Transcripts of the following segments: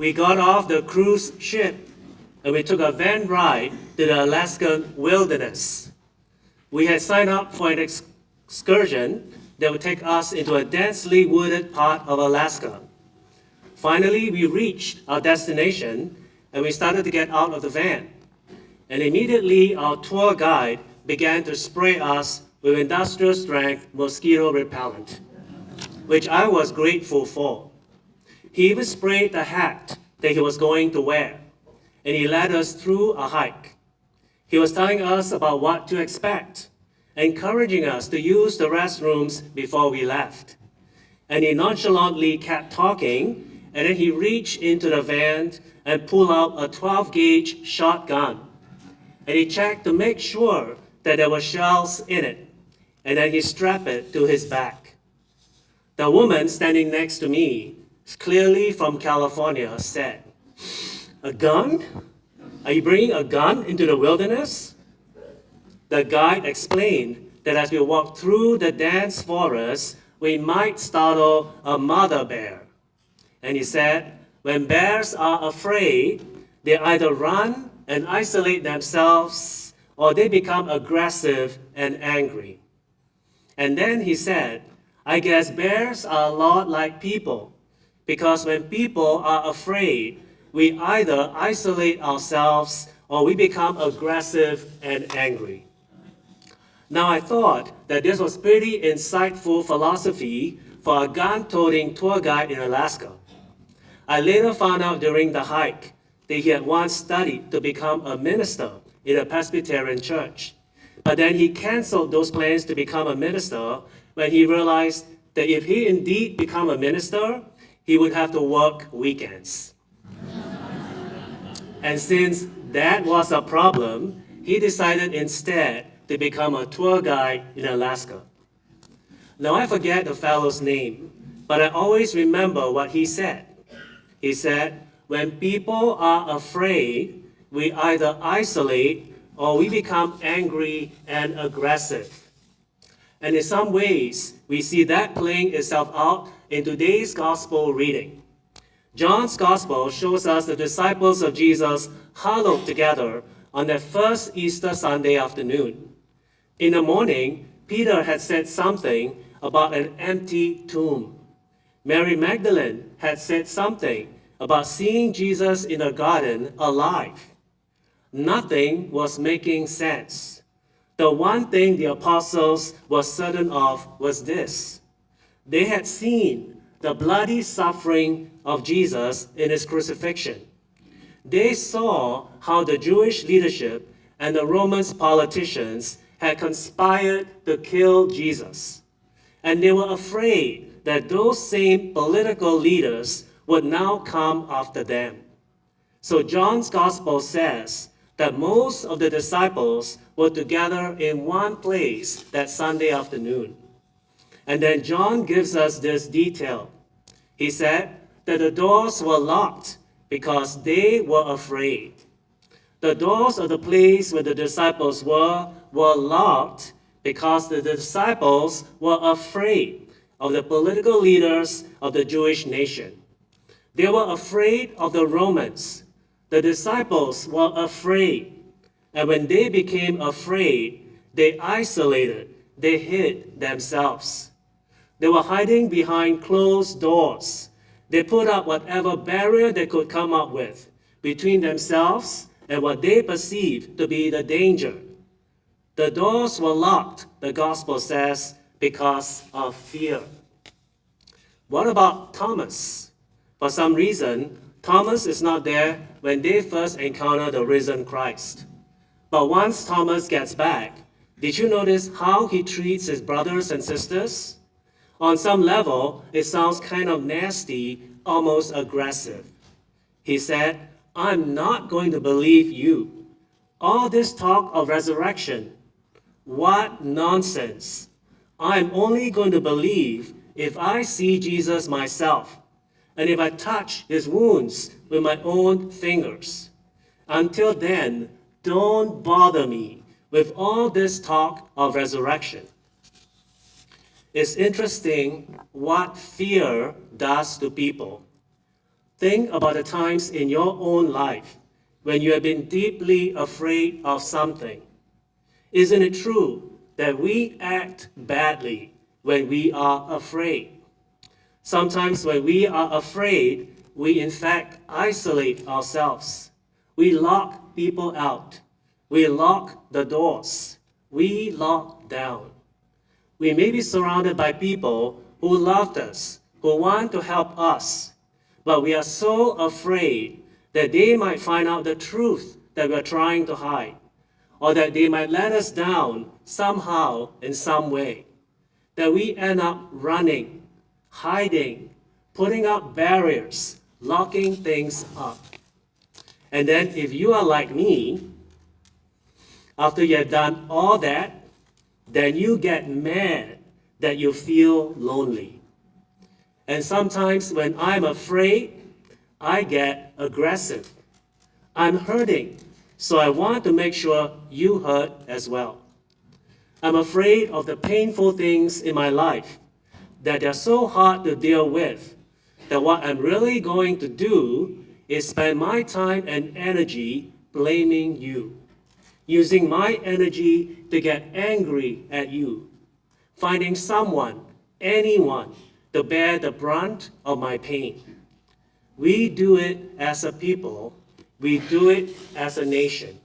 We got off the cruise ship and we took a van ride to the Alaskan wilderness. We had signed up for an excursion that would take us into a densely wooded part of Alaska. Finally, we reached our destination and we started to get out of the van. And immediately our tour guide began to spray us with industrial strength mosquito repellent, which I was grateful for. He even sprayed the hat that he was going to wear, and he led us through a hike. He was telling us about what to expect, encouraging us to use the restrooms before we left. And he nonchalantly kept talking, and then he reached into the van and pulled out a 12-gauge shotgun. And he checked to make sure that there were shells in it, and then he strapped it to his back. The woman standing next to me, clearly from California, said, "A gun? Are you bringing a gun into the wilderness?" The guide explained that as we walked through the dense forest, we might startle a mother bear. And he said, when bears are afraid, they either run and isolate themselves, or they become aggressive and angry. And then he said, I guess bears are a lot like people, because when people are afraid, we either isolate ourselves or we become aggressive and angry. Now I thought that this was pretty insightful philosophy for a gun-toting tour guide in Alaska. I later found out during the hike that he had once studied to become a minister in a Presbyterian church. But then he canceled those plans to become a minister when he realized that if he indeed become a minister, he would have to work weekends. And since that was a problem, he decided instead to become a tour guide in Alaska. Now I forget the fellow's name, but I always remember what he said. He said, when people are afraid, we either isolate or we become angry and aggressive. And in some ways, we see that playing itself out in today's gospel reading. John's gospel shows us the disciples of Jesus huddled together on that first Easter Sunday afternoon. In the morning, Peter had said something about an empty tomb. Mary Magdalene had said something about seeing Jesus in the garden alive. Nothing was making sense. The one thing the apostles were certain of was this: they had seen the bloody suffering of Jesus in his crucifixion. They saw how the Jewish leadership and the Roman politicians had conspired to kill Jesus. And they were afraid that those same political leaders would now come after them. So John's gospel says that most of the disciples were together in one place that Sunday afternoon. And then John gives us this detail. He said that the doors were locked because they were afraid. The doors of the place where the disciples were locked because the disciples were afraid of the political leaders of the Jewish nation. They were afraid of the Romans. The disciples were afraid. And when they became afraid, they isolated, they hid themselves. They were hiding behind closed doors. They put up whatever barrier they could come up with between themselves and what they perceived to be the danger. The doors were locked, the gospel says, because of fear. What about Thomas? For some reason, Thomas is not there when they first encounter the risen Christ. But once Thomas gets back, did you notice how he treats his brothers and sisters? On some level, it sounds kind of nasty, almost aggressive. He said, I'm not going to believe you. All this talk of resurrection, what nonsense. I'm only going to believe if I see Jesus myself, and if I touch his wounds with my own fingers. Until then, don't bother me with all this talk of resurrection. It's interesting what fear does to people. Think about the times in your own life when you have been deeply afraid of something. Isn't it true that we act badly when we are afraid? Sometimes when we are afraid, we in fact isolate ourselves. We lock people out. We lock the doors. We lock down. We may be surrounded by people who loved us, who want to help us, but we are so afraid that they might find out the truth that we are trying to hide, or that they might let us down somehow in some way, that we end up running, hiding, putting up barriers, locking things up. And then if you are like me, after you have done all that, then you get mad that you feel lonely. And sometimes when I'm afraid, I get aggressive. I'm hurting, so I want to make sure you hurt as well. I'm afraid of the painful things in my life that are so hard to deal with, that what I'm really going to do is spend my time and energy blaming you, using my energy to get angry at you, finding someone, anyone, to bear the brunt of my pain. We do it as a people. We do it as a nation.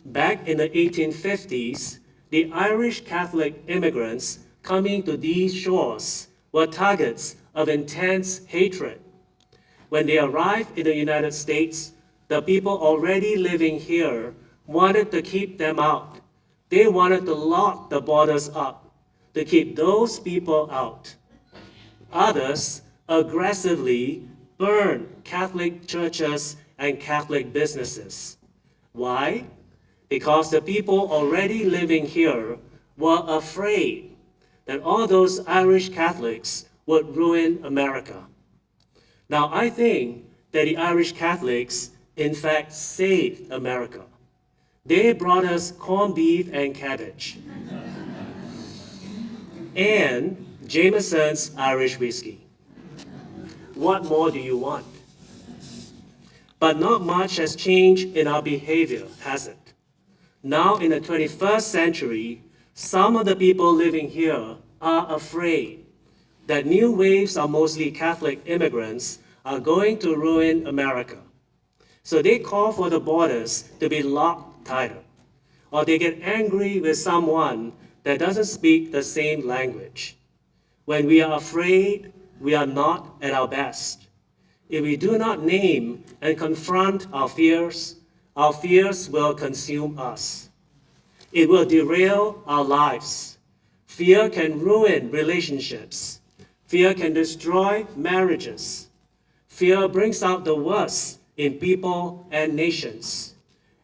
Back in the 1850s, the Irish Catholic immigrants coming to these shores were targets of intense hatred. When they arrived in the United States, the people already living here wanted to keep them out. They wanted to lock the borders up, to keep those people out. Others aggressively burned Catholic churches and Catholic businesses. Why? Because the people already living here were afraid that all those Irish Catholics would ruin America. Now, I think that the Irish Catholics, in fact, saved America. They brought us corned beef and cabbage, and Jameson's Irish whiskey. What more do you want? But not much has changed in our behavior, has it? Now, in the 21st century, some of the people living here are afraid that new waves of mostly Catholic immigrants are going to ruin America. So they call for the borders to be locked tighter, or they get angry with someone that doesn't speak the same language. When we are afraid, we are not at our best. If we do not name and confront our fears will consume us. It will derail our lives. Fear can ruin relationships. Fear can destroy marriages. Fear brings out the worst in people and nations.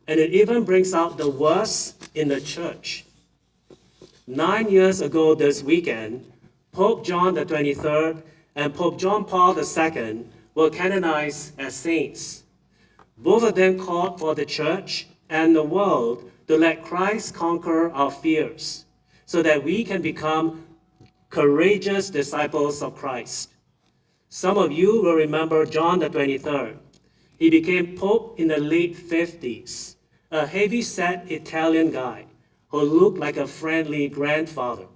And it even brings out the worst in the church. 9 years ago this weekend, Pope John the 23rd and Pope John Paul II were canonized as saints. Both of them called for the church and the world to let Christ conquer our fears so that we can become courageous disciples of Christ. Some of you will remember John the 23rd. He became Pope in the late 50s, a heavy-set Italian guy who looked like a friendly grandfather.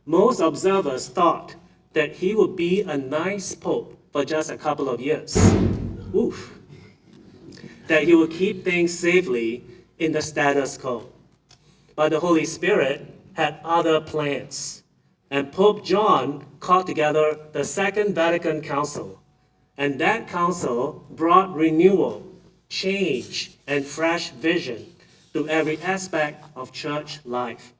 Most observers thought that he would be a nice Pope for just a couple of years. Oof. That he would keep things safely in the status quo. But the Holy Spirit had other plans. And Pope John called together the Second Vatican Council. And that council brought renewal, change, and fresh vision to every aspect of church life.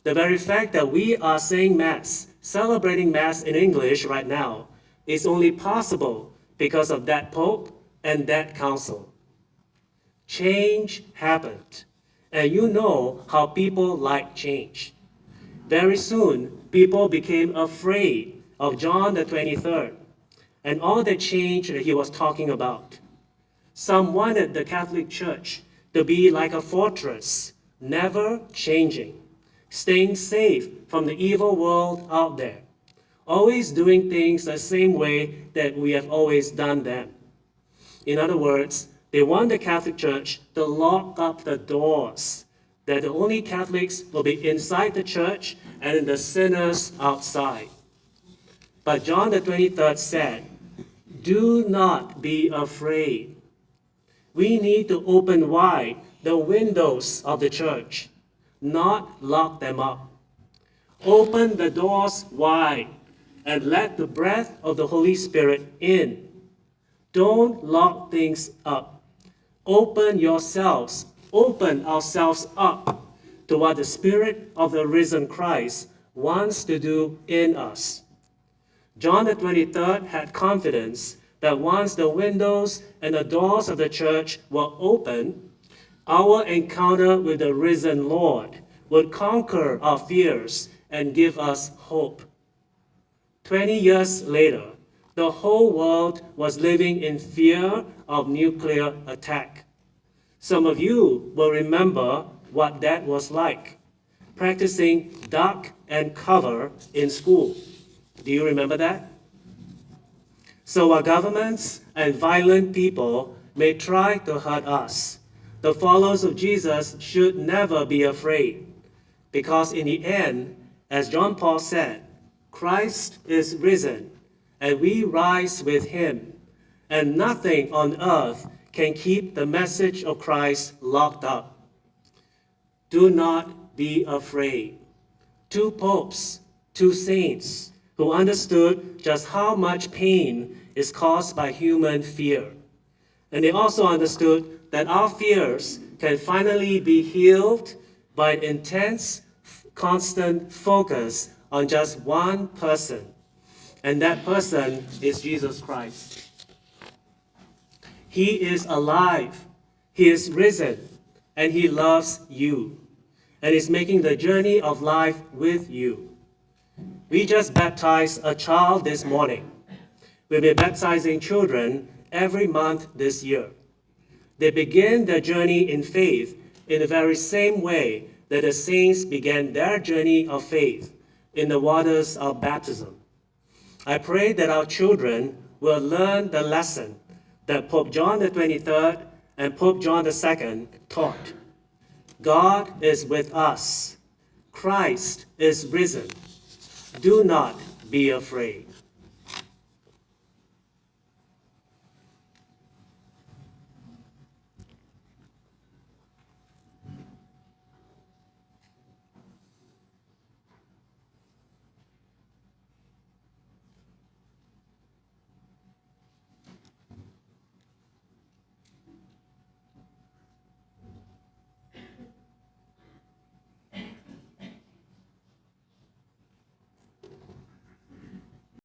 The very fact that we are saying Mass, celebrating Mass in English right now, is only possible because of that Pope and that council. Change happened, and you know how people like change. Very soon, people became afraid of John the 23rd and all the change that he was talking about. Some wanted the Catholic Church to be like a fortress, never changing, staying safe from the evil world out there, always doing things the same way that we have always done them. In other words, they want the Catholic Church to lock up the doors, that the only Catholics will be inside the church and the sinners outside. But John the 23rd said, "Do not be afraid." We need to open wide the windows of the church, not lock them up. Open the doors wide and let the breath of the Holy Spirit in. Don't lock things up. Open ourselves up to what the Spirit of the risen Christ wants to do in us. John the 23rd had confidence that once the windows and the doors of the church were open, our encounter with the risen Lord would conquer our fears and give us hope. 20 years later, the whole world was living in fear of nuclear attack. Some of you will remember what that was like, practicing duck and cover in school. Do you remember that? So while governments and violent people may try to hurt us, the followers of Jesus should never be afraid, because in the end, as John Paul said, Christ is risen, and we rise with him, and nothing on earth can keep the message of Christ locked up. Do not be afraid. 2 popes, 2 saints, who understood just how much pain is caused by human fear. And they also understood that our fears can finally be healed by an intense, constant focus on just one person. And that person is Jesus Christ. He is alive, he is risen, and he loves you, and is making the journey of life with you. We just baptized a child this morning. We'll be baptizing children every month this year. They begin their journey in faith in the very same way that the saints began their journey of faith in the waters of baptism. I pray that our children will learn the lesson that Pope John the 23rd and Pope John the 2nd taught. God is with us. Christ is risen. Do not be afraid.